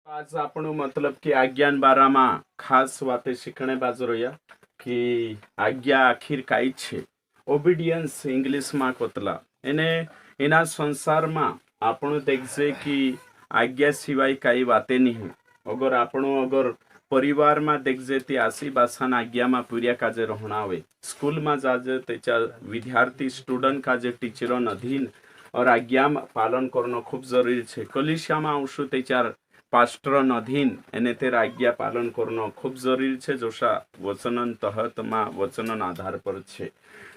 आज आपण मतलब की आज्ञान बारामा खास वाते शिकणे बाजू रह्या की आज्ञा आखिर काई छे ओबिडियंस इंग्लिश માં કોતલા એને એના સંસારમાં આપણું દેખશે કે આજ્ઞા સિવાય કઈ વાતે નહીં અગર આપણું અગર પરિવારમાં દેખજે તે આસી ભાષાના આજ્ઞામાં પૂર્યા કાજે રહણા આવે સ્કૂલમાં જાજે त्याच्या विद्यार्थी स्टुडंट काजे टीचरों अधीन और आज्ञा पालन करना खूब जरूरी है। कलिसियाમાં આવશું त्याच्या पास्टर अधीन एने तेर आज्ञा पालन करना खूब जरूरी है। जोशा वचनन तहत में वचनन आधार पर छे।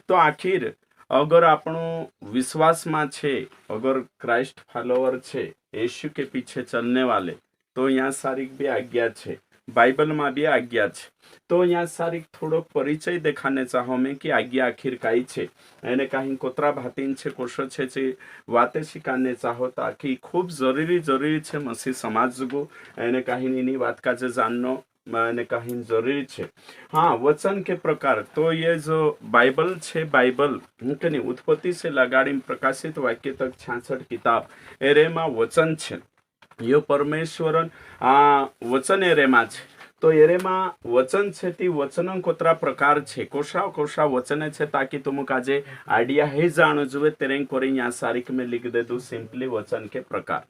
तो आखिर अगर आपनो विश्वास में छे, अगर क्राइस्ट फॉलोवर छे, यीशु के पीछे चलने वाले, तो यहाँ सारी भी आज्ञा छे, बाइबल में भी आज्ञा छे। तो यहाँ सारी थोड़ो परिचय देखाने चाहो मैं कि आज्ञा आखिर काई छे, एने कहीं कोतरा भातीन छे, कोशो छे चे वाते शिकाने चाहो ताकि खूब जरूरी छे मसीह समाज को एने कहीं इनी बात का जे जाननो मैंने कहीं जरूरी छे। हाँ, वचन के प्रकार तो ये जो बाइबल छे, बाइबल नहीं उत्पत्ति से लगाड़ी प्रकाशित वाक्य तक 66 किताब एरेमा वचन छे। यो परमेश्वरन वचन एरेमा छे। तो एरेमा वचन छे ती वचन कोतरा प्रकार छे, कोशा वचन छे ताकि तुम काजे आइडिया है जानो जुए तेरे कोरी यहाँ सारिक में लिख दे दू सिंपली वचन के प्रकार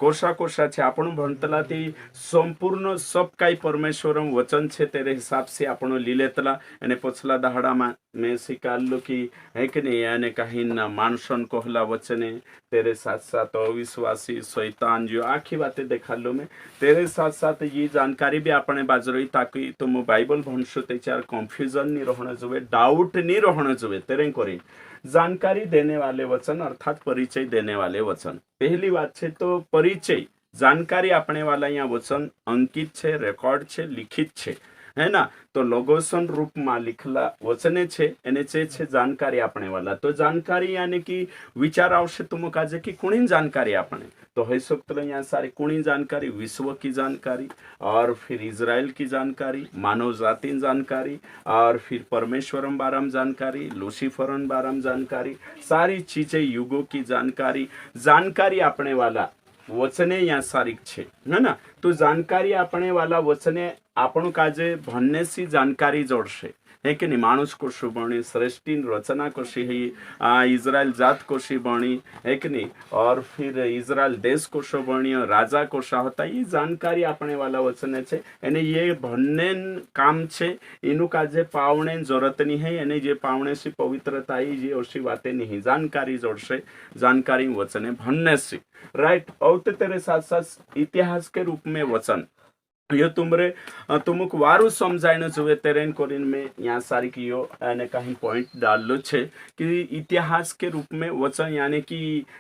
कोशा छे। आपण भणतला ती संपूर्ण सब काई परमेश्वर वचन छे तेरे हिसाब से आपण लीलेतला एने पछला दहाड़ा में मैं सिकालू की है कि नहीं यानी कहीं न मानसन कोहला वचने तेरे साथ साथ अविश्वासी शैतान जो आखी बातें देखा लो मैं तेरे साथ साथ ये जानकारी भी अपने बाजू रही ताकि तुम बाइबल भणशो त्याच्यार कन्फ्यूजन नहीं रहना जुए, डाउट नहीं रहना जुए। तेरे कोरी जानकारी देने वाले वचन अर्थात परिचय देने वाले वचन। पहली बात है तो परिचय जानकारी अपने वाला यहाँ वचन अंकित छे, रेकॉर्ड छे, लिखित छे, है ना। तो लोगोसन रूप में लिखला वचने छे एने छे जानकारी अपने वाला। तो जानकारी यानी कि विचार आवश्य तुम काजे कि कुणी जानकारी अपने तो है सकते यहाँ सारी कुणी जानकारी, विश्व की जानकारी और फिर इजराइल की जानकारी, मानव जाति जानकारी और फिर परमेश्वरम बारम जानकारी, लूसीफरन बारम जानकारी, सारी चीजें युगों की जानकारी अपने वाला वचने यहाँ सारी छे, है ना। तो जानकारी अपने वाला वचने आपण काजे भनने सी जानकारी जोड़शे है कि नहीं। मानुष कोशी बनी, सृष्टि रचना कोशी है, इजराइल जात कोशी बनी है कि नहीं, और फिर इजराइल देश कोशो बनी और राजा कोशा होता, ये जानकारी अपने वाला वचने छे। एने ये भनने काम छे, इनु काजे पावणे जरूरत नहीं है, एने जे पावणे सी पवित्रता ही जे ओसी बातें नहीं, जानकारी जोड़शे, जानकारी वचने भनने सी राइट। और तेरे साथ साथ इतिहास के रूप में वचन यो तुमक वारू समझाने जुए तेरेन कोरिन में यहाँ सारी की यो यानी कहीं पॉइंट डाल लो छे कि इतिहास के रूप में वचन यानी कि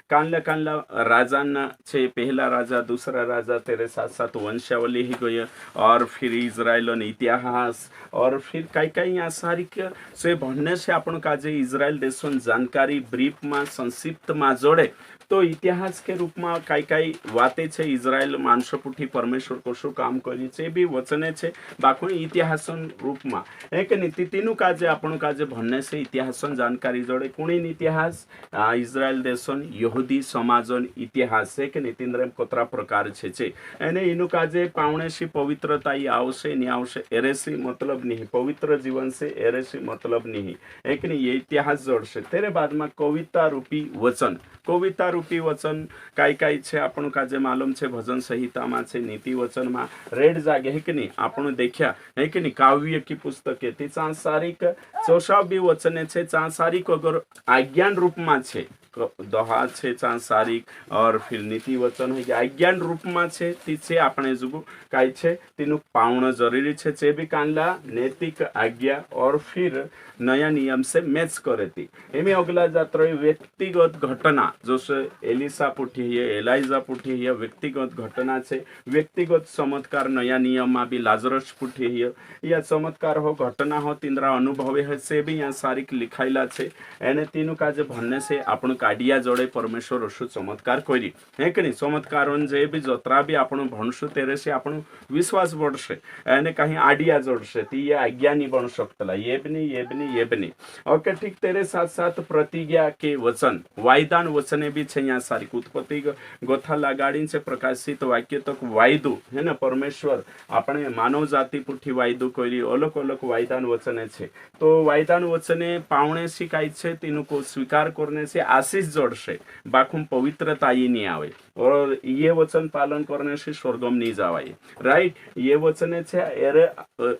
कानला राजा न छे, पहला राजा, दूसरा राजा, तेरे साथ साथ वंशावली ही गई और फिर इजराइल इतिहास और फिर कई यहाँ सारी से भणने से आपण काजे इजराइल देशों जानकारी ब्रीफ में संक्षिप्त में जोड़े। तो इतिहास के रूप में कई वाते छे, इजराइल मानसपुठी परमेश्वर को शू काम करी छे भी वचने छे, बाकी इतिहास रूप में एक नीति तीनू काजे आपण काजे भनने से इतिहास जानकारी जोड़े। कुणी इतिहास इजराइल देशों यहूदी समाजन इतिहास है कि नीतिन्द्र कोतरा प्रकार छे एने इनु काजे पावणे सी पवित्रता आवशे नहीं आवशे एरेसी मतलब नहीं, पवित्र जीवन से एरेसी मतलब नहीं है कि नहीं, ये इतिहास जोड़शे। तेरे बाद में कविता रूपी वचन, कविता रूपी वचन कई छे आपण काजे मालूम छे, भजन संहिता में छे, नीति वचन में रेड जागे है कि नहीं, आपण देखा है कि नहीं, काव्य की पुस्तक है सांसारिक चौसा भी वचने छे, सांसारिक अगर आज्ञान रूप में छे दोहा छे सांसारिक और फिर नीति वचन है आज्ञान रूप में छे तीछे आपणे जुगु काई छे तीनु पावण जरूरी छे चे भी कानला नैतिक आज्ञा और फिर नया नियम से मैच करे थी। एमे अगला जात्र व्यक्तिगत घटना जो एलिसा पुठी है, एलाइजा पुठी है, व्यक्तिगत घटना छे, व्यक्तिगत चमत्कार नया नियम में भी लाजरस पुठी है या चमत्कार हो घटना हो तिंद्रा अनुभवे है से भी यहाँ सारी लिखाइला छे एने तीनु काजे भन्ने से आपण काडिया जोड़े परमेश्वर ओशु चमत्कार करी है कि नहीं चमत्कार जे भी जोत्रा भी आपण भणसु तेरे से आपण विश्वास बढ़से एने कहीं आडिया जोड़से ती ये आज्ञा नहीं बन सकतला ये भी नहीं ये भी नहीं ये भी नहीं ओके ठीक तेरे साथ साथ प्रतिज्ञा के वचन वायदान वचने भी छे यहाँ सारी उत्पत्ति गोथा लगाड़ी से प्रकाशित वाक्य तक वायदु है ना परमेश्वर अपने मानव जाति पुठी वायदु करी अलग अलग वायदान वचने छे तो वायदान वचने पावणे शिकाय छे तीनों को स्वीकार करने से आशीष जोड़से बाखुम पवित्रता ही नहीं आवे और ये वचन पालन करने से स्वर्गम नहीं जावाए राइट ये वचने छे एरे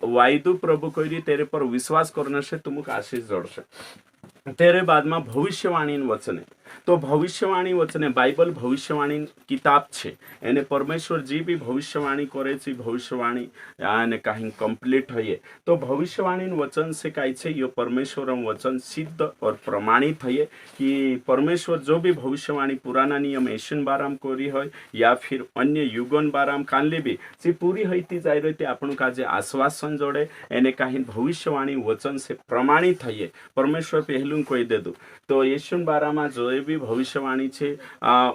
वायदु प्रभु करी तेरे पर विश्वास करने से तुमको आशीष जोड़से तेरे बाद में भविष्यवाणी वचने तो भविष्यवाणी वचने बाइबल भविष्यवाणी किताब छे एने परमेश्वर जी भी भविष्यवाणी करे छे भविष्यवाणी आने कहीं कंप्लीट होये तो भविष्यवाणी वचन से कई छे यो परमेश्वर वचन सिद्ध और प्रमाणित होये कि परमेश्वर जो भी भविष्यवाणी पुराना नियम एशियन बाराम करी होय या फिर अन्य युगन बाराम कानले भी जे पूरी होती जाय रही आपन का जे आश्वासन जोड़े एने कहीं भविष्यवाणी वचन से प्रमाणित होये परमेश्वर पहलू कोई दे दो तो एशियन बारामा जो भी भविष्यवाणी छे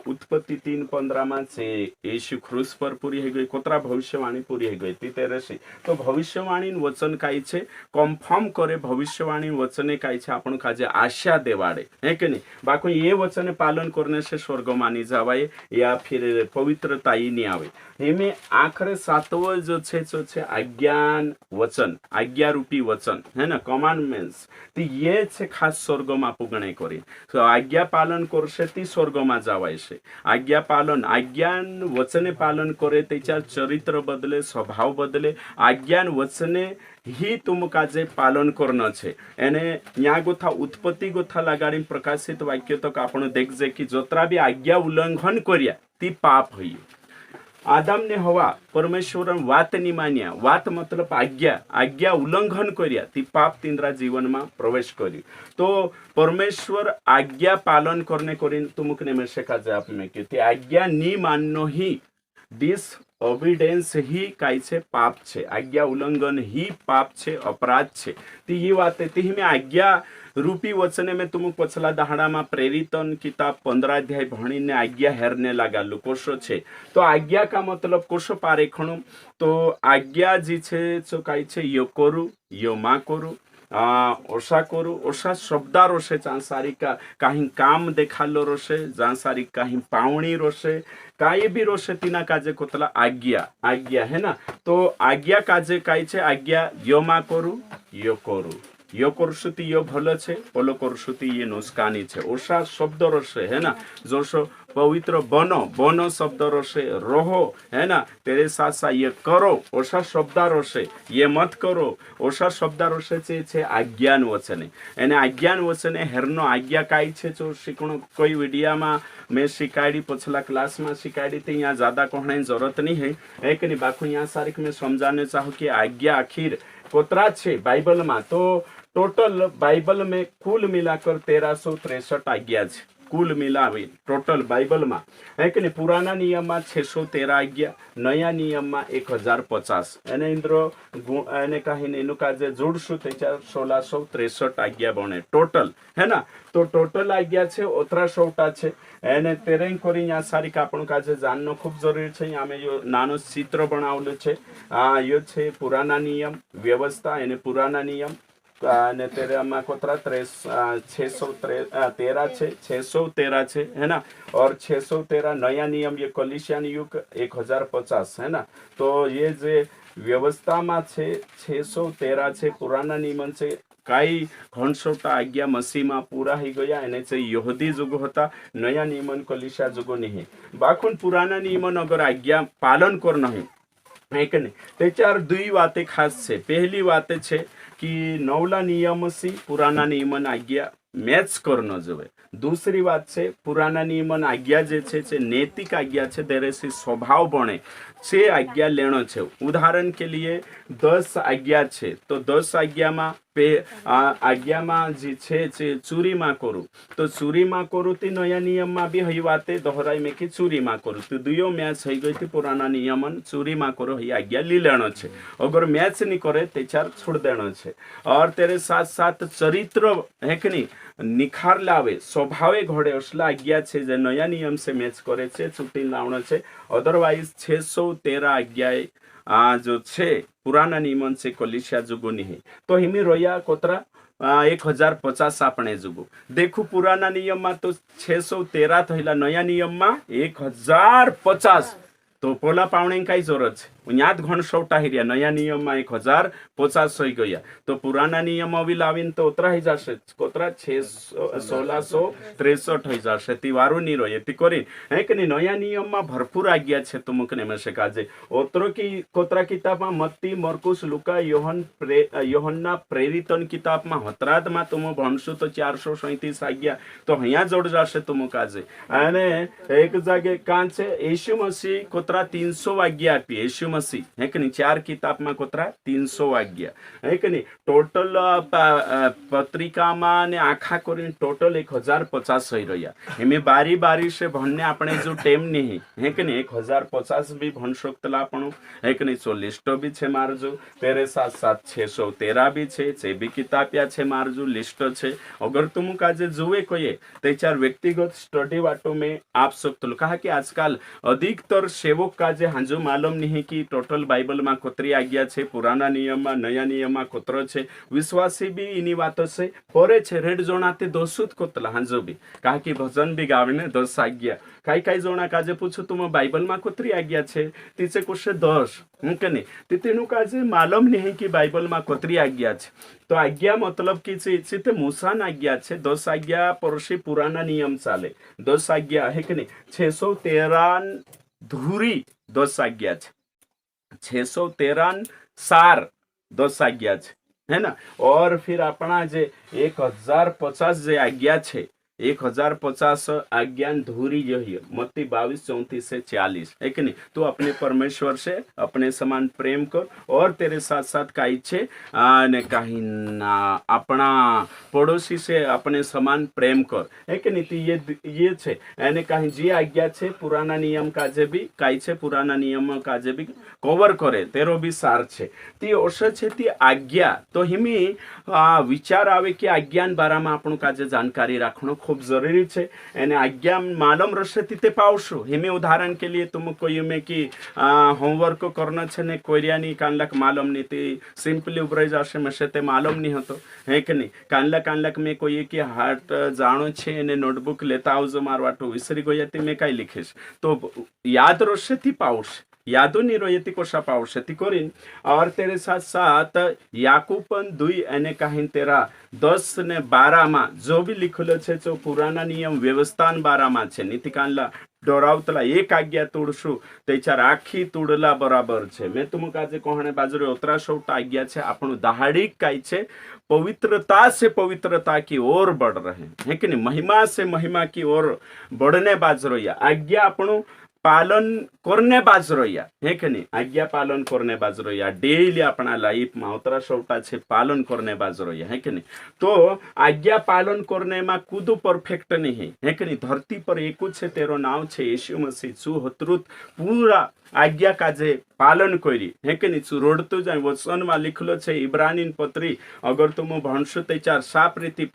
उत्पत्ति 3:15 में छे यीशु क्रूस पर पूरी हो गई कोतरा भविष्यवाणी पूरी हो गई ती तेरे से तो भविष्यवाणी वचन काई छे कन्फर्म करे भविष्यवाणी वचने काई छे आपण का जे आशा देवाड़े है कि नहीं बाकी ये वचन पालन करने से स्वर्ग मानी जावाए या फिर पवित्रता ही नहीं आवे एमे आखरे सातवो जो छे आज्ञान वचन आज्ञा रूपी वचन है ना कमांडमेंट्स तो ये छे खास स्वर्ग में पुगणे करी तो आज्ञा पालन करसे ती स्वर्ग में जावाय छे आज्ञा पालन आज्ञान वचने पालन करे त्याचा चरित्र बदले स्वभाव बदले आज्ञान वचने ही तुमका जे पालन करणं छे एने न्या गोथा उत्पत्ति गोथा लगाड़ी प्रकाशित वाक्य तक आपण देखजे कि जोत्रा भी आज्ञा उल्लंघन कर्या ती पाप होई आदम ने हवा परमेश्वर वात नहीं मान्या वात मतलब आज्ञा आज्ञा उल्लंघन कर्या ती पाप तिंद्रा जीवन में प्रवेश करी तो परमेश्वर आज्ञा पालन करने करीन तुमकने में शेखा जाए आप में कि आज्ञा नहीं माननो ही डिस ओबिडेंस ही काई छे पाप छे आज्ञा उल्लंघन ही पाप छे अपराध छे ती ये बात ती में आज्ञा रूपी वचने में तुम पछला दहाड़ा में प्रेरितन किताब 15 अध्याय भणी ने आज्ञा हेरने लगा कोशो छे तो आज्ञा का मतलब कोशो पारेखणु तो आज्ञा जी छे जो काई छे यो करू यो मा करू ओषा करू ओषा शब्दा रोसे चांसारी का कहीं काम देखालो रोसे जानसारी कहीं पावणी रोसे काई भी रोसे तीना काजे कोतला आज्ञा आज्ञा है ना तो आज्ञा काजे काई छे आज्ञा यो मा करू यो करू यो करसुती यो भलो छे ओलो करसुती ये नुस्कानी छे ओषा शब्द रोसे है ना जोशो पवित्र बनो बनो शब्द रोसे रहो है ना तेरे साथ साथ ये करो ओषा शब्द रोसे ये मत करो ओषा शब्द रोसे छे आज्ञान वचने एने आज्ञान वचने हेरनो आज्ञा काई छे जो शिकणो कोई वीडियो में मैं शिकाड़ी पछला क्लास में शिकाड़ी थी यहाँ ज्यादा कहने जरूरत नहीं है एक नहीं बाकी यहाँ सारी मैं समझाने चाहूँ कि आज्ञा आखिर कोतरा छे बाइबल में तो टोटल बाइबल में कुल मिलाकर 1363 आज्ञा है कुल मिलावी टोटल बाइबल में है कि नहीं पुराना नियम में 613 आज्ञा नया नियम में 1050 एने इंद्र एने कहीं एनु काजे जोड़शु 1663 आज्ञा बने टोटल है ना तो टोटल आज्ञा छे 1800 छे एने तेरें करी यहाँ सारी आपण काजे जाननो खूब जरूरी छे यहाँ में यो नानो चित्र बनावलो छे यो छे पुराना नियम व्यवस्था एने पुराना नियम ने तेरे में कोतरा 613 छे 613 छे है ना और 613 नया नियम ये कलिसियान युग 1050 है ना तो ये जे व्यवस्था में छे 613 छे पुराना नियम छे कई घणसोटा आज्ञा मसीह में पूरा ही गया एने से यहूदी जुग होता नया नियमन कलिसिया जुगो नहीं बाकुन पुराना नियमन अगर आज्ञा पालन कर नहीं है कि नहीं त्याचार दुई बातें खास छे पहली बात छे कि नवला नियम से पुराना नियमन आज्ञा मैच करना जोवे दूसरी बात छे पुराना नियमन आज्ञा जे छे नैतिक आज्ञा छे तेरे से स्वभाव बने से आज्ञा लेनो छे उदाहरण के लिए 10 आज्ञा छे तो 10 आज्ञा में આજ્ઞામાં જે છે ચૂરીમાં કરું તો ચૂરીમાં કરું તે નયા નિયમમાં બી હઈ વાતે દોહરાઈ મેં કે ચૂરીમાં કરું તો दुयो मैच થઈ ગઈ થી પુરાના નિયમન ચૂરીમાં કરો હઈ આજ્ञा ली लेना છે अगर मैच नहीं करे ते चार छोड़ देना છે और तेरे साथ साथ चरित्र है कि नहीं निखार लावे स्वभावे घोड़े असला आज्ञा છે જે નયા નિયમ से मैच करे છે छुट्टी लावना છે अदरवाइज 613 आज्ञाएं आ जो छे पुराना नियमन से कोलिशिया जुगो नहीं तो हिमी रोया कोतरा 1050 આપણે जुगो देखो पुराना नियम में तो 613 થયેલા નયા નિયમમાં 1050 તો પોલા પાવણે કઈ જરૂરત છે યાદ ઘણસોટા હિર્યા નયા નિયમમાં 1050 થઈ ગયા તો પુરાના નિયમ આવી લાવીને તો ઉતરાઈ જશે કોતરા 1663 થઈ જશે તી વારું ની રોય તી કરી હે કે નયા નિયમમાં ભરપૂર આજ્ઞા છે તો મુકને મેશે કાજે ઓતરો કી કોતરા કિતાબમાં મત્તી મરકુસ લુકા યોહનના પ્રેરિતન કિતાબમાં હતરાદમાં તો ભણશું તો 437 આજ્ઞા તો અહીંયા જોડ જશે તો મુકાજે અને એક જાગે કાં છે યીશુ મસીહ કોતરા 300 આજ્ઞા આપી યीशु मसीह है कि नहीं 4 किताब में कोतरा 300 आज्ञा है कि नहीं टोटल पत्रिका में ने आखा करीने टोटल 1050 થઈ રહ્યા એમે બારી બારી से ભણને આપણે जो टेम नहीं है कि नहीं 1050 भी ભણ શકતલા આપણું है कि नहीं 100 लिस्टो भी છે મારજો तेरे साथ साथ 613 भी છે જે भी किताबिया છે मारजू लिस्ट છે अगर तुम काजे जुए कोई ते चार व्यक्तिगत स्टडी वाटो में आप सकते कहा कि आजकल अधिकतर सेवक काजे हांजो मालूम नहीं कि टोटल बाइबल में कोतरी आज्ञा છે पुराना नियम में नया नियम में कोतरो છે विश्वासी भी इनी बातों से पोरे છે रेड जोनाते दोसुत कोतला हांजो भी कहा कि भजन भी गावे ने 10 आज्ञा काई काई जोना काजे पूछो तुम बाइबल में कोतरी आज्ञा છે तीचे कुछ 10 हूं के नहीं तीतेनु काजे मालूम नहीं कि बाइबल में कोतरी आज्ञा છે तो आज्ञा मतलब की છે मूसा ना आज्ञा છે 10 आज्ञा परशी पुराना नियम चाले 10 आज्ञा है कि नहीं 613 धूरी 10 आज्ञा છે 613 सार 10 आज्ञा है ना और फिर अपना जे 1050 जे आज्ञा છે 1050 आज्ञा धूरी जो है मत्ती 22:34 से 40 है कि नहीं तो अपने परमेश्वर से अपने समान प्रेम कर और तेरे साथ साथ काई छे ने कहीं अपना पड़ोसी से अपने समान प्रेम कर है कि नहीं तो ये छे एने कहीं जी आज्ञा छे पुराना नियम काजे भी काई छे पुराना नियम काजे भी कवर करे तेरो भी सार छे ती ओसे छे ती आज्ञा तो हिमी विचार आवे कि आज्ञान बारामां आपणुं काजे जानकारी राखणो खूब जरूरी है एने आज्ञा मालूम रहे ते पावशो हिमे उदाहरण के लिए तुम कोई में कि होमवर्क करना है ने कोरियानी कानलक मालूम नहीं ते सिंपली उभराई जाशे मशे ते मालूम नहीं होतो है कि नहीं कानलक में कोई कि हार्ट जाणो छे ने नोटबुक लेता आवजो मारवाटो विसरी गया ते मैं काई लिखीश तो याद रहे थी पावश यादो नहीं रोयती कोशा पावशती कोरिन और तेरे साथ साथ याकूबन 2 एने कहीं तेरा 10 ने 12 में जो भी लिखेलो छे जो पुराना नियम व्यवस्थान 12 में छे नीति कानला डोरावतला एक आज्ञा तोड़शु ते चार आखी तोड़ला बराबर छे मैं तुम काजे कोहणे बाजरे 17 आज्ञा छे आपणु दहाड़ी काई छे पवित्रता से पवित्रता की ओर बढ़ रहे है कि नहीं महिमा से महिमा की ओर बढ़ने बाजरो या आज्ञा आपणु पालन करने बाजरोया है कि नहीं आज्ञा पालन करने बाजरोया डेली अपना लाइफ में उतरा शोटा छे पालन करने बाजरोया है कि नहीं तो आज्ञा पालन करने में कूदू परफेक्ट नहीं है कि नहीं धरती पर एक छे तेरो नाम छे यीशु मसीह चू हतरुत पूरा आज्ञा काजे पालन करी है कि नहीं रोडतो जाए वचन में लिखलो छे इब्रानी पत्री अगर तुम भणशो ते 4 साफ रीति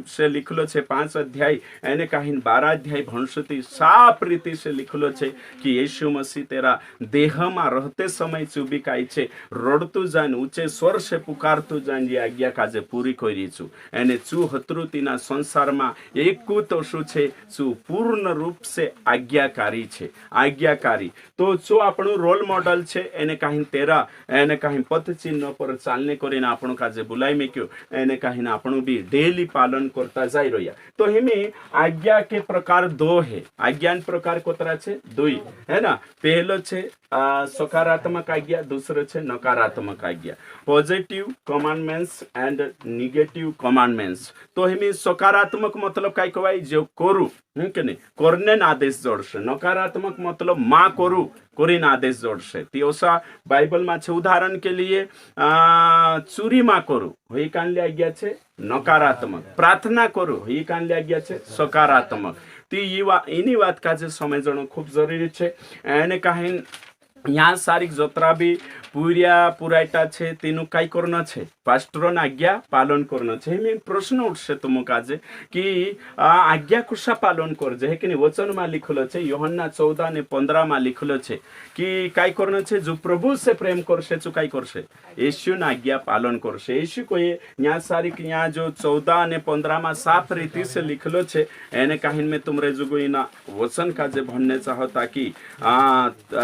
से लिखलो छे 5 अध्याय एने कहीं 12 अध्याय भणशो ते साफ रीति से लिखलो छे कि यीशु मसीह तेरा देह में रहते समय चूबी काई छे रोडतो जाए ऊंचे स्वर से पुकारतो जाए ये आज्ञा काजे पूरी करी छू एने चू हतरुतीना संसार में एकू तो शू छे चू पूर्ण रूप से आज्ञाकारी छे आज्ञाकारी तो जो આપણું રોલ મોડલ છે એને કાંઈ તેરા એને કાંઈ પથ ચિહ્ન પર ચાલને કરીને આપણું કાજે બોલાઈ મેક્યો એને કાંઈ આપણું भी डेली पालन करता जाई रह्या तो हिमे आज्ञा के प्रकार 2 है आज्ञान प्रकार कोतरा छे 2 है ना पहलो छे सकारात्मक आज्ञा दूसरो छे नकारात्मक आज्ञा positive commandments and negative commandments तो हिमे सकारात्मक मतलब काई कहवाय जो करू के नहीं करने आदेश जोड़शे नकारात्मक मतलब मा करू कोरीन आदेश जोड़शे ती ओसा बाइबल में छे। उदाहरण के लिए चोरी में करू ही कानली आज्ञा छे नकारात्मक, प्रार्थना करू ही कानली आज्ञा छे सकारात्मक। ती एनी बात काजे समजणो खूब जरूरी छे। एने काहीन यहाँ सारी जोतरा भी पूरिया पुरायटा छे तेनु काई करना छे पास्टरों आज्ञा पालन करना छे। मैं प्रश्न उठसे तुम काजे कि आज्ञा कुशा पालन करजे है कि वचन में लिखलो छे यूहन्ना 14 ने 15 में लिखलो छे कि काई करना छे जो प्रभु से प्रेम करशे जो काई करशे यीशु ना आज्ञा पालन करशे। यीशु को ये यहाँ सारी यहाँ जो 14 ने 15 में साफ रीति से लिखलो छे एने काहिन में तुमरे जुगो इना वचन काजे भन्ने चाहता कि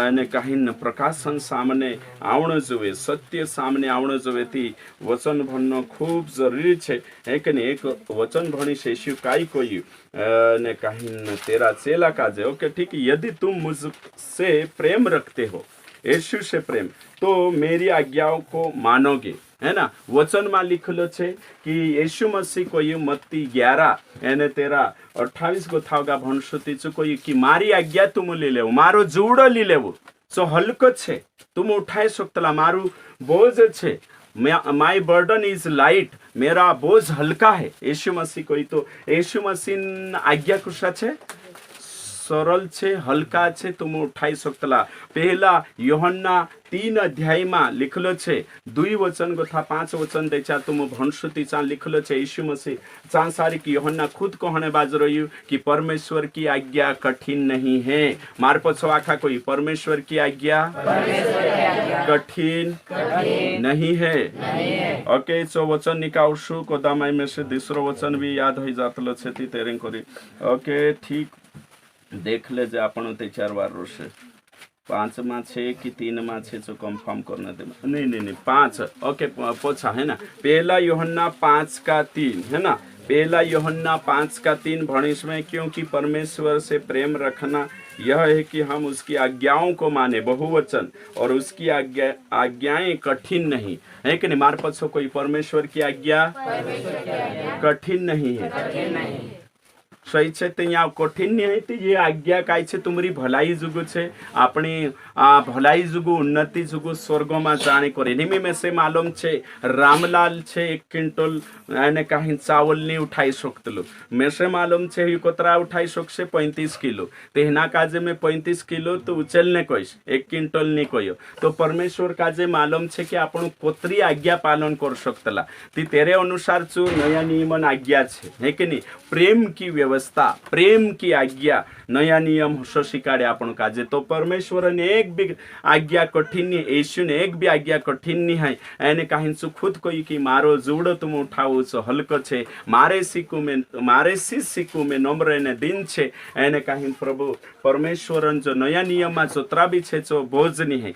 एने काहिन प्रकाशन सामने आवण जोवे, सत्य सामने आवण जोवे ती वचन भण्न खूब जरूरी छे है कि एक वचन भणी यीशु काई कोई ने काहिन तेरा चेला काजे ओके ठीक, यदि तुम मुझसे प्रेम रखते हो यीशु से प्रेम तो मेरी आज्ञाओं को मानोगे है ना। वचन में लिखलो छे कि यीशु मसीह को ये मत्ती 11 एने 13-28 को थावगा भणसुती चुको कि मारी आज्ञा तुम ली लेवो, मारो जुड़ो ली लेवो सो हल्को छे तुम उठाई सकतला, मारू बोझ छे माई बर्डन इज लाइट, मेरा बोझ हल्का है। यीशु मसीह कोई तो यीशु मसीह आज्ञा कुशा छे सरल छे हल्का छे तुम उठाई सकतला। पहला यूहन्ना 3 अध्याय में लिखलो छे 2 वचन को था 5 वचन देचा तुम भणसुती चा लिखलो छे यीशु मसीह चा सारी की यूहन्ना खुद कहने बाज रही कि परमेश्वर की आज्ञा कठिन नहीं है। मार पछो आखा कोई परमेश्वर की आज्ञा कठिन नहीं है। ओके सो वचन निकालशु कोदामाई में से दूसरो वचन भी याद हो जातलो छे ती तेरे करी। ओके ठीक देख ले जे आपण ते 4 बार रोशे 5 में छे कि 3 में छे जो कंफर्म करना दे नहीं 5 ओके पोछा है ना। पहला यूहन्ना 5:3 है ना, पहला यूहन्ना 5:3 भणिस में क्योंकि परमेश्वर से प्रेम रखना यह है कि हम उसकी आज्ञाओं को माने बहुवचन और उसकी आज्ञाएं कठिन नहीं है कि नहीं। मार पछो कोई परमेश्वर की आज्ञा कठिन नहीं है सही छे तो यहाँ कठिन नहीं है ये आज्ञा काय छे तुम्हारी भलाई जुगु छे अपनी भलाई जुगु उन्नति जुगु स्वर्ग में जाने करे निमी में से मालूम छे रामलाल छे 1 क्विंटल एने कहीं चावल नहीं उठाई सकतलो में से मालूम छे ही कोतरा उठाई सकशे 35 किलो तेना काजे में 35 किलो तो उचलने कहीश 1 क्विंटल नहीं कहो तो परमेश्वर काजे मालूम छे कि आपण कोतरी आज्ञा पालन कर सकतला ती तेरे अनुसार जो नया नियमन आज्ञा छे है कि नहीं। प्रेम की व्यवस्था प्रेम की आज्ञा नया नियम शिकाड़े आपण काजे तो परमेश्वर ने एक भी आज्ञा कठिन नहीं यीशु ने एक भी आज्ञा कठिन नहीं है एने कहीं खुद कोई कि मारो जुड़ो तुम उठाओ छो हल्को छे मारे सीखू में नम्र ने दिन छे एने कहीं प्रभु परमेश्वर जो नया नियम में जोतरा भी छे जो बोझ नहीं है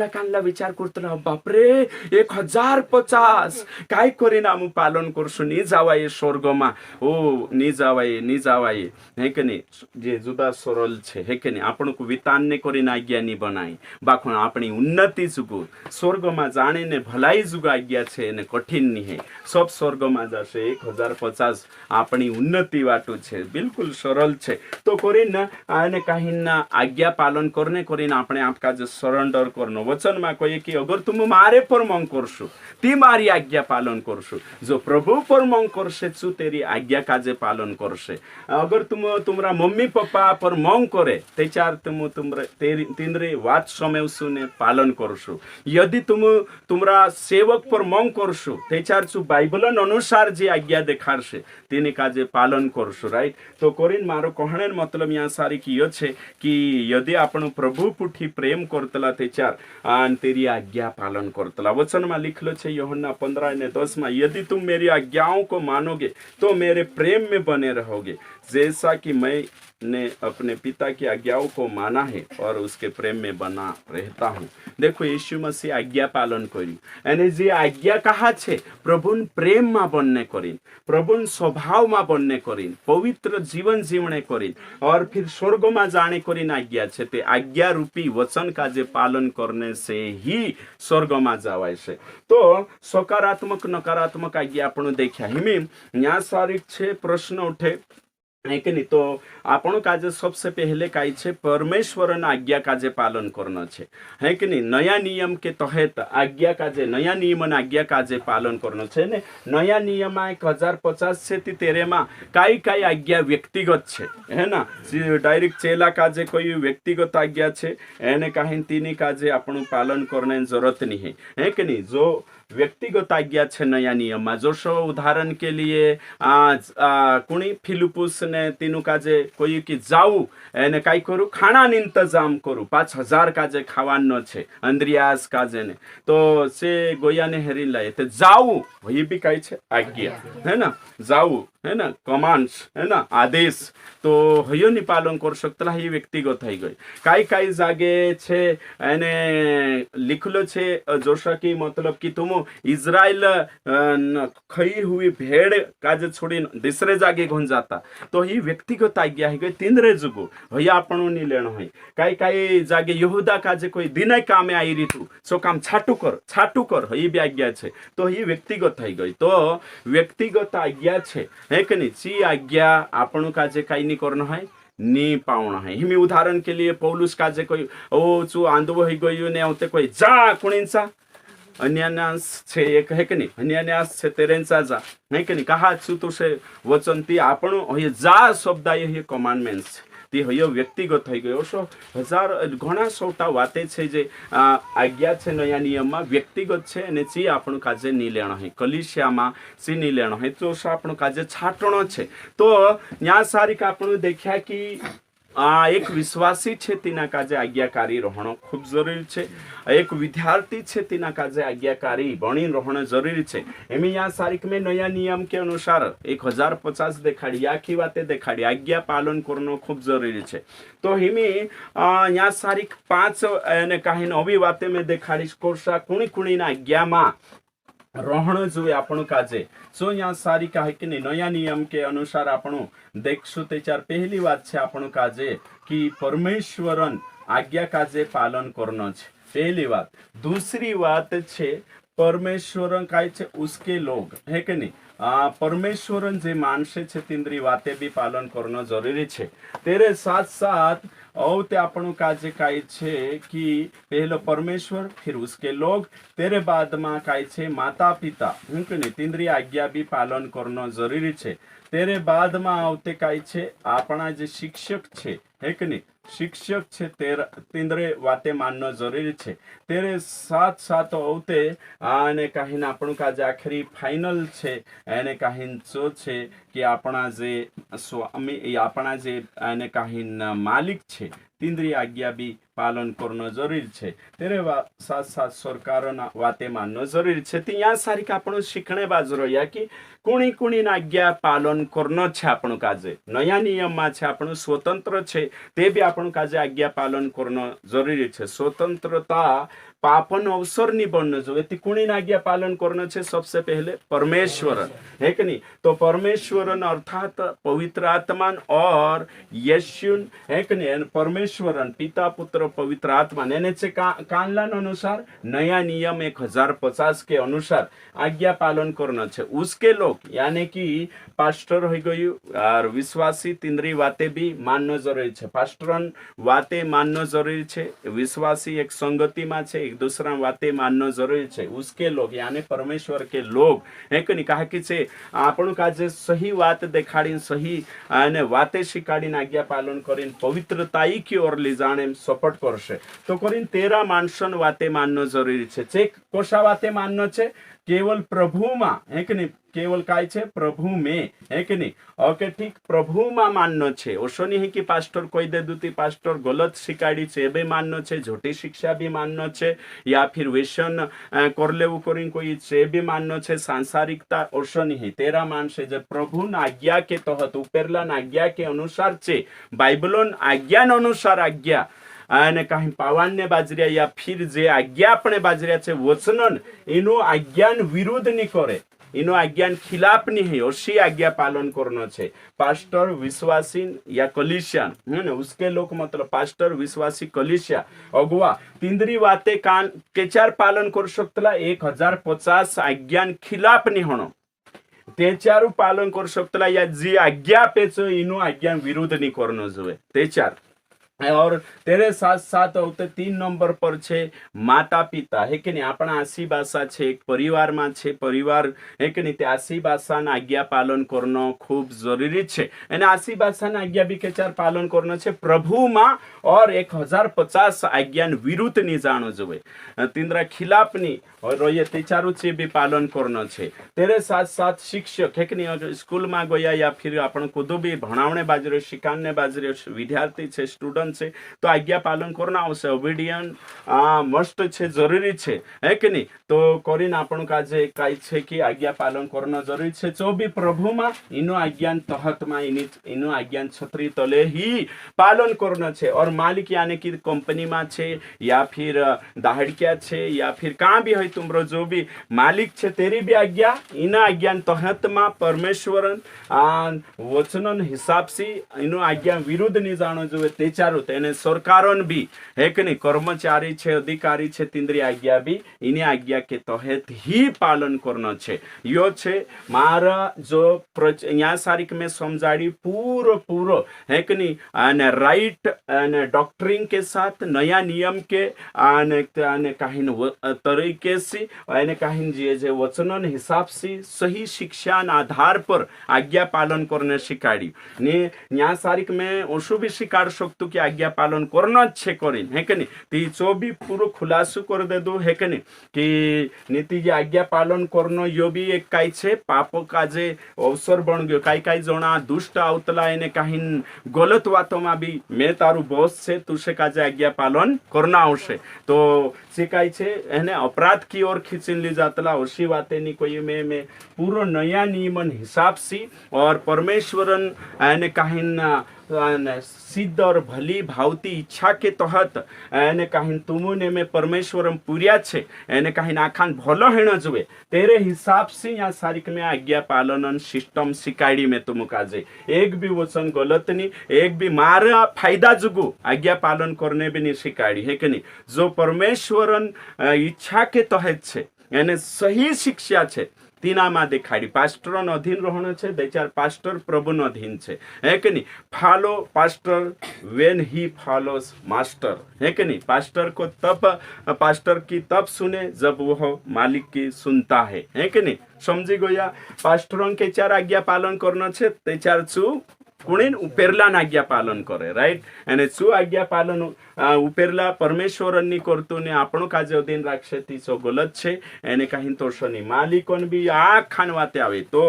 कानला विचार करते बापरे 1050 काय करीने आम पालन करशु नी जावाये स्वर्ग में ओ नी जावाये है कि नहीं जे जुदा सरल छे है कि नहीं आपण को वितान ने करीने आज्ञा नहीं बनाई बाखो अपनी उन्नति जुगु स्वर्ग में जाने ने भलाई जुगु आज्ञा छे ने कठिन नहीं है सब स्वर्ग में जाशे 1050 अपनी उन्नति वाटू छे बिल्कुल सरल छे तो करीने आने कहीं ना आज्ञा पालन करने करीने अपने आपका जो सरेंडर करनो वचन में कहे कि अगर तुम मारे पर मंग करशु ती मारी आज्ञा पालन करशु जो प्रभु पर मंग करशे छु तेरी आज्ञा काजे पालन करशे अगर तुमरा मम्मी पप्पा पर मंग करे त्याचार तिंद्रे वात समयसु ने पालन करशु यदि तुमरा सेवक पर मंग करशु त्याचार छु बाइबलन अनुसार जे आज्ञा देखाड़शे तेने काजे पालन करशु राइट। तो कोरिन मारो कहने मतलब यहाँ सारी कियो छे कि यदि आपण प्रभु पुठी प्रेम करतला त्याचार तेरी आज्ञा पालन करतला वचन में लिखलो छे यूहन्ना 15:10 में यदि तुम मेरी आज्ञाओं को मानोगे तो मेरे प्रेम में बने रहोगे जैसा कि मैंने अपने पिता की आज्ञाओं को माना है और उसके प्रेम में बना रहता हूँ। देखो यीशु मसीह आज्ञा पालन करी एने जे आज्ञा कहा छे प्रभुन प्रेम में बनने करीन प्रभुन स्वभाव में बनने करीन पवित्र जीवन जीवने करीन और फिर स्वर्ग में जाने करीन आज्ञा छे ते आज्ञा रूपी वचन का जे पालन करने से ही स्वर्ग में जावाय छे। तो सकारात्मक नकारात्मक आज्ञा आपण देखा हिमी यहाँ सारी छे प्रश्न उठे है कि नहीं। तो आपण काजे सबसे पहले काई छे परमेश्वर आज्ञा काजे पालन करना छे, है कि नहीं। नया नियम के तहत आज्ञा काजे नया नियम आज्ञा काजे पालन करना छे ने। नया नियम 1050 छे तेरे में काई काई आज्ञा व्यक्तिगत छे, है ना। डायरेक्ट चेला काजे कोई व्यक्तिगत आज्ञा छे एने कहीं तीनी काजे आपण पालन करने जरूरत नहीं है कि नहीं। जो व्यक्तिगत आज्ञा छे नया नियम में जोशो, उदाहरण के लिए कुणी फिलिपुस ने तीनु काजे कोई की जाऊ एने काई करू खाना इंतजाम करू 5000 काजे खावानो छे अंद्रियास काजे ने, तो से गोया ने हेरी लाए तो जाऊ ये भी काई छे आज्ञा, है ना। जाऊ है ना, कमांड्स है ना, आदेश। तो हयो नि पालन कर सकता ही व्यक्तिगत થઈ ગઈ। કાઈ કાઈ જાગે છે એને लिखलो छे जोशा की मतलब कि तुम इजराइल खई हुई भेड़ काजे छोड़ी दूसरे जागे घुन जाता, तो ही व्यक्तिगत आज्ञा है गई तीनरे जुगो भैया आपणो नहीं लेनो है। काई काई जागे यहूदा काजे कोई दिन कामे आई रीतु सो काम छाटू कर ही भी आज्ञा छे, तो ही व्यक्तिगत થઈ गई। तो व्यक्तिगत आज्ञा छे है कि नहीं। ची आज्ञा आपणो काजे काई नहीं करनो है नी पावना है। हिमी उदाहरण के लिए पौलुस काजे कोई ओ चू आंधो ही गयो ने आवते कोई जा कुणींचा अन्यान्यास छे एक है कि नहीं, अन्यान्यास छे तेरेंचा जा है कि नहीं। कहा छू तो से वचन ती आपणो हे जा शब्द ये कमांडमेंट्स ती हयो व्यक्तिगत થઈ ગયો। सो हजार घणा सोटा वाते छे जे आज्ञा छे नया नियम में व्यक्तिगत छे ने ची आपणो काजे नी लेणो है, कलीसिया में सी नी लेणो है, तो आपणो काजे छाटणो छे। तो न्या सारी आपणो देख्या कि एक विश्वासी छे तीना काजे आज्ञाकारी रहणो खूब जरूरी छे। एक विद्यार्थी छे तीना काजे आज्ञाकारी बनी रहणो जरूरी छे। एमी यहाँ सारिक में नया नियम के अनुसार 1050 देखाड़ी आखी बाते देखाड़ी आज्ञा पालन करनो खूब जरूरी छे। तो हिमी यहाँ सारिक 5 ने कहीं नवी बाते में देखाड़ी कोर्सा कुणी कुणी ना आज्ञा में रहणो जुए आपणो काजे। सो यहाँ सारी कहे कि नया नियम के अनुसार आपणो देखशु ते चार पहली बात छे आपणो काजे कि परमेश्वरन आज्ञा काजे पालन करनो छे, पहली बात। दूसरी बात छे परमेश्वरन काई छे उसके लोग, है कि नहीं। परमेश्वरन जे मानसे छे तिंद्री बाते भी पालन करनो जरूरी छे। तेरे साथ साथ और ते आपणो काजे काई छे कि पहलो परमेश्वर फिर उसके लोग, तेरे बाद में काई छे माता पिता, हूँ कि नहीं, तिंद्री आज्ञा भी पालन करनो जरूरी छे। तेरे बाद में आवते काई छे आपणा जे शिक्षक छे, है कि नहीं, शिक्षक छे तिंद्रे वाते माननो जरूरी छे। तेरे साथ साथ आवते आने कहीं आपणो काजे आखरी फाइनल छे एने कहीं जो छे कि आपणा जे स्वामी आपणा जे आने कहीं मालिक छे तिंद्री आज्ञा भी पालन करनो जरूरी छे। तेरे साथ साथ सरकार वाते माननो जरूरी छे। ती यहाँ सारी आपणो शिखणे बाजरो या कि कुणी कुणी आज्ञा पालन करनो छे आपणो काजे नया नियम में छे। आपणो स्वतंत्र छे ते भी आपणो काजे आज्ञा पालन करनो जरूरी छे। स्वतंत्रता पापन अवसर नहीं बनना जो कुणी आज्ञा पालन करना छे सबसे पहले परमेश्वर, है कि नहीं। तो परमेश्वरन अर्थात पवित्र आत्मान और यशुन, है कि नहीं, परमेश्वरन पिता पुत्र पवित्र आत्मा ने कानलान अनुसार नया नियम 1050 के अनुसार आज्ञा पालन करना छे। उसके लोग यानी कि पास्टर हो गयु और विश्वासी तिंद्री वाते भी माननो जरूरी छे। पास्टरन वाते माननो जरूरी छे, विश्वासी एक संगति में छे एक दूसरा वाते माननो जरूरी छे। उसके लोग यानी परमेश्वर के लोग, है कि नहीं, कहा कि छे आपणो काजे सही बात देखाड़ी सही अने वाते शिकाड़ीने आज्ञा पालन करीने पवित्रताई की ओर ले जाने सपोर्ट करशे। तो करीने तेरा मानसन वाते माननो जरूरी छे। चेक कोशा वाते माननो छे केवल प्रभु में, है कि नहीं, केवल काय छे प्रभु में, है कि नहीं। ओके ठीक, प्रभु में माननो छे। ओशो नहीं कि पास्टर कोई दे दूती पास्टर गलत शिकाड़ी छे बे माननो छे, झूठी शिक्षा भी माननो छे, या फिर वेशन कर लेवू करीने कोई छे भी माननो छे, सांसारिकता ओशो नहीं। तेरा मान से जे प्रभु आज्ञा के तहत उपेरला आज्ञा के अनुसार छे, बाइबलोन आज्ञा अनुसार आज्ञा અને કहीं પાવાને બાજર્યા या फिर जे आज्ञा अपने बाजर्या छे वचनन एनो आज्ञान विरुद्ध नहीं करे, एनो आज्ञान खिलाफ नहीं है, ओसी आज्ञा पालन करनो छे। पास्टर विश्वासी या कलीसिया, है ना, उसके लोग मतलब पास्टर विश्वासी कलीसिया अगुआ तिंद्री वाते कान के चार पालन कर सकतला 1050 आज्ञान खिलाफ नहीं होनो। त्याच्यारू पालन करू शकतला या जी आज्ञा अपेचो इनु आज्ञा विरुद्ध नहीं करनो जोए त्याचार और तेरे साथ साथ होते 3 नंबर पर छे माता पिता है कि नहीं अपना आसी भाषा छे एक परिवार में छे परिवार है कि नहीं ते आसी भाषा आज्ञा पालन करनो खूब जरूरी छे एने आसी भाषा आज्ञा भी के चार पालन करनो छे प्रभु में और 1050 आज्ञा विरुद्ध नहीं जानो जोए तिंद्रा खिलाफ नहीं और रोये तेचारू चे भी पालन करनो छे तेरे साथ साथ शिक्षक है कि नहीं स्कूल में गया या फिर अपन कुदो भी भणावणे बाजरे शिकाने बाजरे विद्यार्थी छे स्टूडेंट છે તો આજ્ઞા પાલન કરવાનું આવશે ઓબિડિયન્ટ મસ્ટ છે જરૂરી છે હે કે નહીં તો કરીને આપણું કાજે કાઈ છે કે આજ્ઞા પાલન કરવાનું જરૂરી છે જો બી પ્રભુમાં એનો આજ્ઞાન તહતમાં એનો આજ્ઞાન છત્રી તલે ही पालन करना છે और मालिक यानी कि कंपनी में छे या फिर दाहड़किया छे या फिर कहाँ भी है तुमरो जो भी मालिक छे तेरी भी आज्ञा इना आज्ञा तहत में परमेश्वरन वचनन हिसाब से इनो आज्ञा विरुद्ध नहीं जानो जो तेचारू તેને સરકારોન भी है कि नहीं कर्मचारी छे अधिकारी छे तिंद्री आज्ञा भी इन्हें आज्ञा के तहत ही पालन करना छे यो छे मारा जो यहाँ सारिक में समझाड़ी पूरो है कि नहीं आने राइट आने डॉक्ट्रिन के साथ नया नियम के आने कहीं तरीके से आने कहीं जे वचनन हिसाब से सही शिक्षा आधार पर आज्ञा पालन करने सिखाड़ी ने यहाँ सारिक में ओशु भी सिखाड़ सकतु कि आज्ञा पालन करना छे करीन है कि नहीं ती चो भी पूरो खुलासो कर दे दो है कि नहीं कि नीति जे आज्ञा पालन करनो यो भी एक काई छे पापो का जे अवसर बन गयो काई जणा दुष्ट आवतला एने काही गलत वातो में भी मैं तारू बॉस छे तुसे का जे आज्ञा पालन करना आवशे तो से काई छे एने अपराध की ओर खींचीन ली जातला ओशी वाते नी कोई में पूरो नया नियमन हिसाब से और परमेश्वरन एने काही सिद्ध और भली भावती इच्छा के तहत एने कहीं तुमुने में परमेश्वर पूर्या छे एने कहीं आखान भलो हेण जुए तेरे हिसाब से यहाँ सारिक में आज्ञा पालन सिस्टम सिकाड़ी में तुम काजे एक भी वचन गलत नहीं एक भी मारा फायदा जुगु आज्ञा पालन करने भी नहीं सिकाड़ी है कि नहीं जो परमेश्वरन इच्छा के तहत छे एने सही शिक्षा छे तीनामा देखाड़ी पास्टर अधीन रहनो छे बेचार पास्टर प्रभु अधीन छे है कि नहीं follow pastor when he follows master है कि नहीं पास्टर को तब पास्टर की तब सुने जब वह मालिक की सुनता है कि नहीं समझी गया पास्टरों के चार आज्ञा पालन करना छे ते चार चू कुणीन उपेरला आज्ञा पालन करे राइट અને શું આज्ञा પાલન ઉપેરલા પરમેશ્વરની કરતું ને આપણો કાજે અધીન રાખશે તી સો ગલત છે એને કાંઈ તો શની માલિકોન બી આ ખાન વાતે આવે તો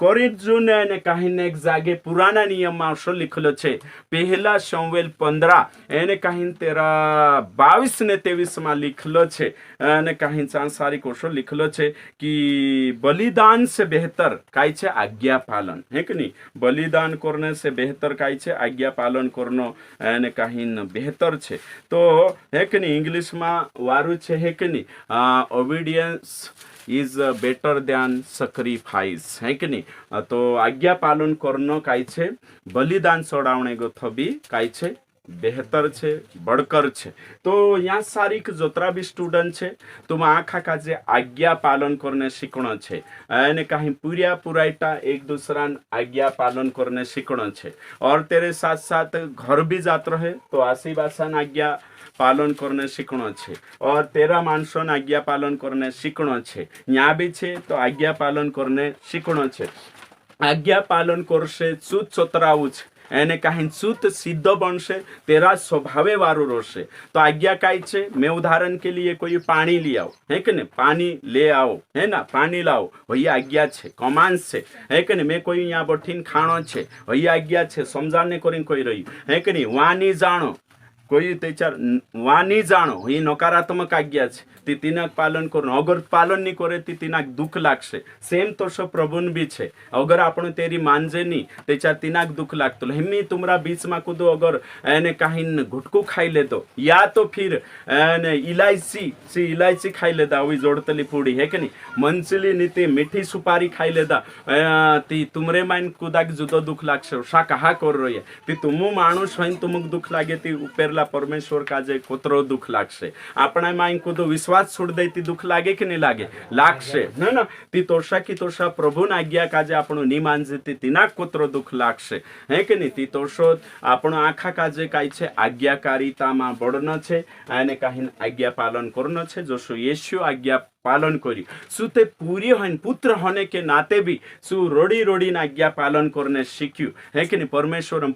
કોરિન જૂને અને કાહીને એક જાગે પુરાના નિયમમાં શું લીખેલો છે પહેલા શમૂએલ 15 એને કાहीं તેરા 22 ને 23 માં લીખેલો છે અને કાहीं સારી કોશો લીખેલો છે कि बलिदान से बेहतर काई छे आज्ञा पालन है कि नहीं बलिदान करने से बेहतर काई छे आज्ञा पालन करनो एने काहीं बेहतर छे तो है कि नहीं इंग्लिश में वारू छे है कि नहीं obedience is better than sacrifice है कि नहीं तो आज्ञा पालन करनो काई छे बलिदान चढ़ावणे गोथबी काई छे बेहतर छे बड़कर छे तो यहाँ सारी जोतरा भी स्टूडेंट छे तुम आखा का जे आज्ञा पालन करने सीखना छे एने कहीं पूरा पुराइटा एक दूसरा आज्ञा पालन करने सीखना छे और तेरे साथ साथ घर भी जात रहे तो आसी भाषा आज्ञा पालन करने सीखना छे और तेरा मानसों आज्ञा पालन करने सीखना छे यहाँ भी छे तो आज्ञा पालन करने सीखना छे आज्ञा पालन करशे चूत चोतरावू छे એને કાहीं चूत सिद्ध बनशे तेरा स्वभावे वारू रोशे तो आज्ञा काई छे मैं उदाहरण के लिए कोई पानी ले आओ है कि नहीं पानी ले आओ है ना पानी लाओ वही आज्ञा छे कमांड छे है कि नहीं मैं कोई यहाँ बठीन खाणो छे वही आज्ञा छे समझाने करीने कोई रही है कि नहीं वानी जाणो कोई तेचार वानी जाणो ये नकारात्मक आज्ञा छे ती तिनाक पालन करो अगर पालन नहीं करे ती तिनाक दुख लागशे सेम तो सो प्रभुन भी छे अगर आपण तेरी मानजे नहीं तेचार तिनाक दुख लागतो हेमी तुमरा बीच में कूदो अगर एने कहीं घुटकू खाई ले तो या तो फिर एने इलायची खाई लेता हुई जोड़तली पूड़ी है कि नहीं मंचली नीति मीठी सुपारी खाई लेता ती तुमरे माइन कूदाक जुदो दुख लागशे शा कहा कर रही है ती तुमु माणूस होईन तुमक दुख लागे ती उपेरला वाचला परमेश्वर काजे कोतरो दुख लागशे आपणा माई कुदो विश्वास छोड़ दे ती दुख लागे की नहीं लागे लागशे है ना ती तोषा की तोषा प्रभु ना आज्ञा काजे આપણું ની માનજે તીના કોતરો દુખ લાગશે હે કે નહીં તી તોષો આપણો આખા કાજે કાઈ છે આજ્ઞાકારિતામાં બળનો છે અને કાહીન આજ્ઞા પાલન કરનો છે જોશો યેશુ આજ્ઞા पालन करी शू ते पूरी हन पुत्र होने के नाते भी शू रोड़ी रोड़ी ना आज्ञा पालन करने सीख्यू है कि नहीं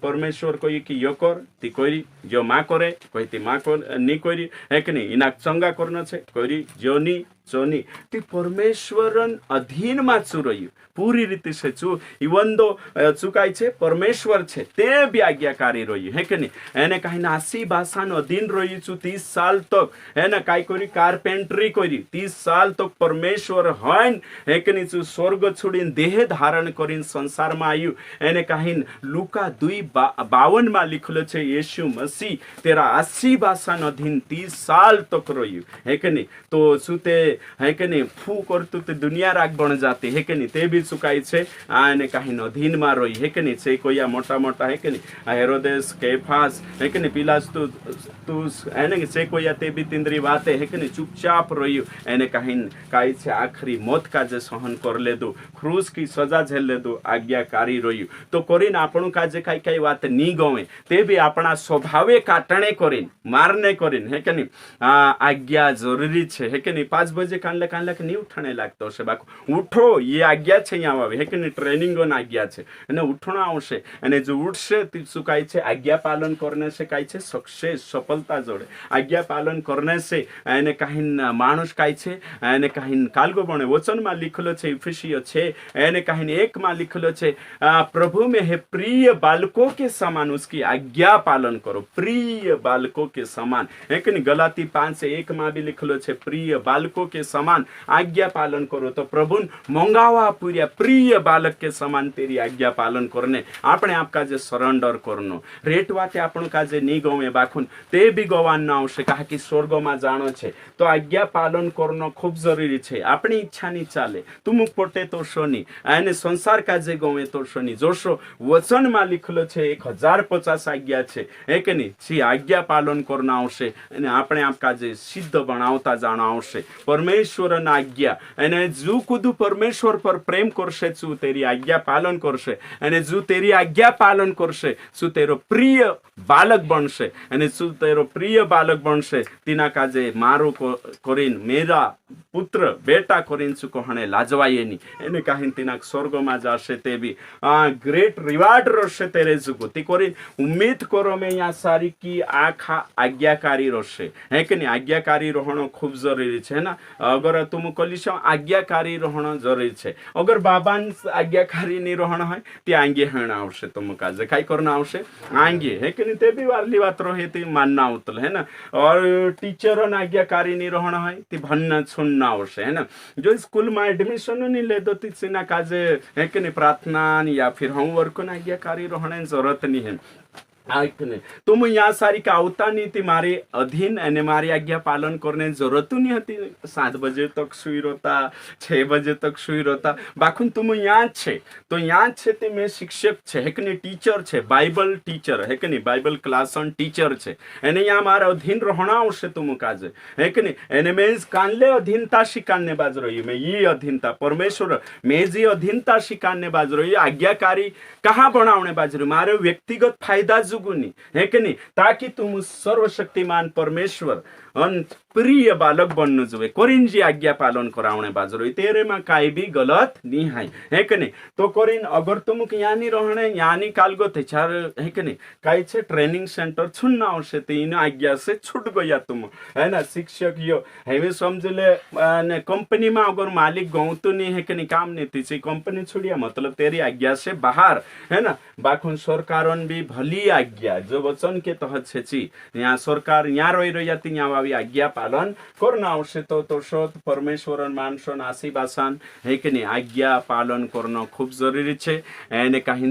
परमेश्वर कोई कि यो कर ती कोई जो माँ करे कोई ती माँ को नहीं कोई है कि नहीं इना चंगा करना छे कोई जो नहीं जोनी ती परमेश्वरन अधीन में चू रही पूरी रीति से चू इवन दो चुकाई छे परमेश्वर छे ते भी आज्ञाकारी रही है कि नहीं एने कहीं नासी भाषा अधीन रही छू 30 साल तक है ना कई कोरी कारपेंटरी कोरी 30 साल तक परमेश्वर हन है कि नहीं चू स्वर्ग छोड़ी देह धारण करीन संसार में आयु एने कहीं लूका 2:52 में लिखलो छे यीशु मसीह तेरा 80 भाषा अधीन 30 साल तक रही है कि नहीं तो शू ते है कि नहीं फू करतु ते दुनिया राग बन जाती है कि नहीं ते भी चुकाई छे आने कहीं अधीन में रही है कि नहीं से कोई मोटा मोटा है कि नहीं हेरोदेस कैफास है कि नहीं पिलास तू एने से कोई ते भी तिंद्री बातें है कि नहीं चुपचाप रही एने कहीं काई छे आखरी मौत का जे सहन कर ले दो क्रूस की सजा झेल ले दो आज्ञाकारी रही तो करीन आपणु का जे काई काई बात नी गवे ते भी अपना स्वभावे काटणे करीन मारने करीन है कि नहीं आज्ञा जरूरी छे है कि नहीं 5 बजे कांडले के नहीं उठने लगतो छे बाकू उठो ये आज्ञा छे यहाँ आवे है कि नहीं ट्रेनिंग ना आज्ञा छे अने उठना आवशे अने जो उठशे ती शुं काई छे आज्ञा पालन करने से काई छे सक्सेस सफलता जोड़े आज्ञा पालन करने से एने काहीन मानुष काई छे एने काहीन कालगो बने वचन में लिखलो छे इफिसियो छे एने काहीन 1 में लिखलो छे प्रभु में है प्रिय बालकों के समान उसकी आज्ञा पालन करो प्रिय बालकों के समान है कि नहीं गलाती 5:1 में भी लिखलो छे प्रिय बालकों के समान आज्ञा पालन करो तो प्रभु मंगावा पूरिया प्रिय बालक के समान तेरी आज्ञा पालन करने आपने आपका जे सरेंडर करनो रेटवा के आपण का जे नी गवे बाखुन ते भी गवान ना आवशे कहा कि स्वर्ग में जानो छे तो आज्ञा पालन करनो खूब जरूरी छे अपनी इच्छा नी चाले तुम पोटे तो शोनी आने संसार का जे गवे तो शोनी जोशो वचन में लिखलो छे 1050 आज्ञा छे है कि नहीं सी आज्ञा पालन करना आवशे अने आपने आपका जे सिद्ध बनावता जानो आवशे परमेश्वर ना आज्ञा अने जो कुदू परमेश्वर पर प्रेम करशे चू तेरी आज्ञा पालन करशे अने जो तेरी आज्ञा पालन करशे सु तेरो प्रिय बालक बनशे अने सु तेरो प्रिय बालक बनशे तीना काजे मारो करीन मेरा पुत्र बेटा करीन सु कहणे लाजवाये नी एने काहीन तीना स्वर्ग में जाशे ते भी ग्रेट रिवार्ड रहशे तेरे जुगो ती करीन उम्मीद करो में यहाँ सारी की आखा आज्ञाकारी रहशे है कि नहीं आज्ञाकारी रहणो खूब जरूरी छे ना अगर तुम कलिश आज्ञाकारी रहणो जरूरी छे अगर बाबान आज्ञाकारी नहीं रहणो है ती आंगे हेणा आवशे तुम काजे काई करना आवशे आंगे है कि नहीं ते भी वाली बात रहे ती मानना उतल है ना और टीचर आज्ञाकारी नहीं रहणो है ती भन्न सुनना आवशे है ना जो स्कूल में एडमिशन नहीं ले दो ती सीना काजे है कि नहीं प्रार्थना या फिर होमवर्क ना आज्ञाकारी रहने जरूरत नहीं है तुम यहाँ सारी का आवता नहीं थी मारे अधीन अने मारी आज्ञा पालन करने जरूरत नहीं होती 7 बजे तक सुई रोता 6 बजे तक सुई रोता बाखुन तुम यहाँ छे तो यहाँ छे ते मैं शिक्षक छे है कि नहीं टीचर छे बाइबल टीचर है कि नहीं बाइबल क्लास ऑन टीचर छे एने यहाँ मारा अधीन रहना आवशे तुम काजे है कि नहीं एने मैं कानले अधीनता शिकाने बाज रही मैं ये अधीनता परमेश्वर मैं जी अधीनता शिकाने बाज रही आज्ञाकारी कहाँ बनावने बाज रही मारे व्यक्तिगत फायदा जुगुनी है कि नहीं ताकि तुम सर्वशक्तिमान परमेश्वर प्रिय बालक बननु जुए कोरिन जी आज्ञा पालन करावने बाजरो तेरे में काई भी गलत नहीं है कि नहीं तो कोरिन अगर तुम यहाँ नहीं रहने यहाँ नहीं कालगो थे चार है कि नहीं काई छे ट्रेनिंग सेंटर छुड़ना आवश्य तीन आज्ञा से छूट गया तुम है ना शिक्षक यो हमें समझ ले कंपनी में अगर मालिक गौतु नहीं है कि नहीं काम नहीं थी कंपनी छुड़िया मतलब तेरी आज्ञा से बाहर है ना बाखुन सरकार भी भली आज्ञा जो वचन के तहत छे यहाँ सरकार यहाँ रही रही यहाँ आज्ञा पालन करना आवश्य तो शोध परमेश्वर मानसन आशीर्वासन है कि नहीं आज्ञा पालन करना खूब जरूरी छे एने कहीं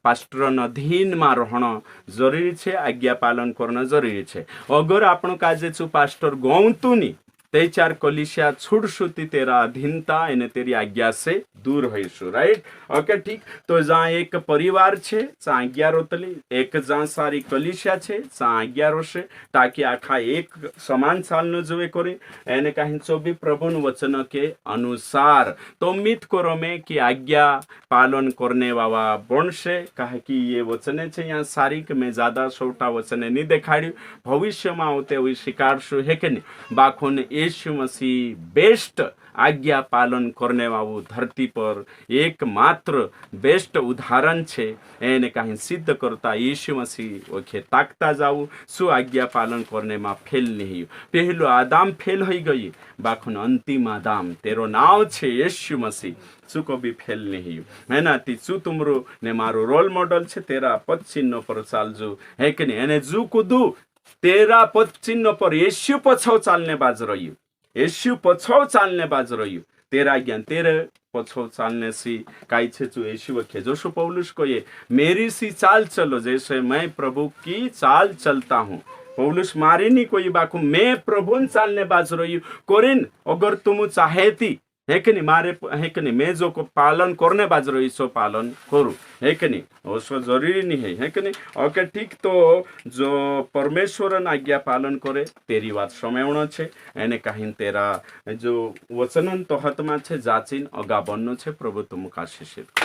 पास्टर अधीन में रहना जरूरी छे आज्ञा पालन करना जरूरी छे अगर आपण काजे छु पास्टर गौतु नहीं તે ચાર કલિશિયા છૂટશું ती तेरा अधीनता અને तेरी आज्ञा से दूर होईશું, राइट? ओके, ठीक. तो जहाँ एक परिवार છે ત્યાં આજ્ઞા રોતલી, એક જ્યાં સારી કલિશિયા છે ત્યાં આજ્ઞા રોશે, તાકી આખા એક સમાન ચાલનું જોવે કરે એને કहीं जो भी प्रभु वचन के अनुसार तो उम्मीद करो मैं कि आज्ञा पालन करने वाला बनशे, कहे कि ये वचने છે यहाँ सारी कि मैं ज्यादा छोटा वचने नहीं देखाड्યું, भविष्यમાં આવતે हुई स्वीकारશું है कि नहीं? बाखोने यीशु मसीह बेस्ट आज्ञा पालन करने वाળું धरती पर एकमात्र बेस्ट उदाहरण છે એને કાંઈ સિદ્ધ કરતા यीशु मसीह ઓકે તાકતા જાવું શું આજ્ઞા પાલન કરનેમાં ફેલ નહીં. પહેલું આદામ ફેલ હોઈ ગઈ, બાખુન અંતિમ આદામ તેરો નામ છે यीशु मसीह, શું કભી ફેલ નહીં. એનાથી શું તુમરો ને મારો રોલ મોડલ છે, તેરા પદ ચિહ્નો પર ચાલજો હે કે નહીં? એને જુ કુદું તેરા પદ ચિહ્નો પર यीशु પછો ચાલને બાજ રહ્યું, यीशु पछौ चालने बाज रह्यो, तेरा ज्ञान तेरे पछौ चालने सी काई छे जो यीशु वखे जोशु पौलुस को ये मेरी सी चाल चलो जैसे मैं प्रभु की चाल चलता हूँ. पौलुस मारी नहीं कोई बाकू, मैं प्रभु चालने बाज रह्यो कोरिन अगर तुम चाहे थी है कि नहीं मारे है कि नहीं मैं जो को पालन करने बाज रही सो पालन करूँ है कि नहीं? उसको जरूरी नहीं है कि नहीं? ओके, ठीक. तो जो परमेश्वर आज्ञा पालन करे तेरी बात समयणो छे એને કहीं तेरा जो वचन तो हतमा छे जाचीन अगा बननो छे. प्रभु तुम आशीषित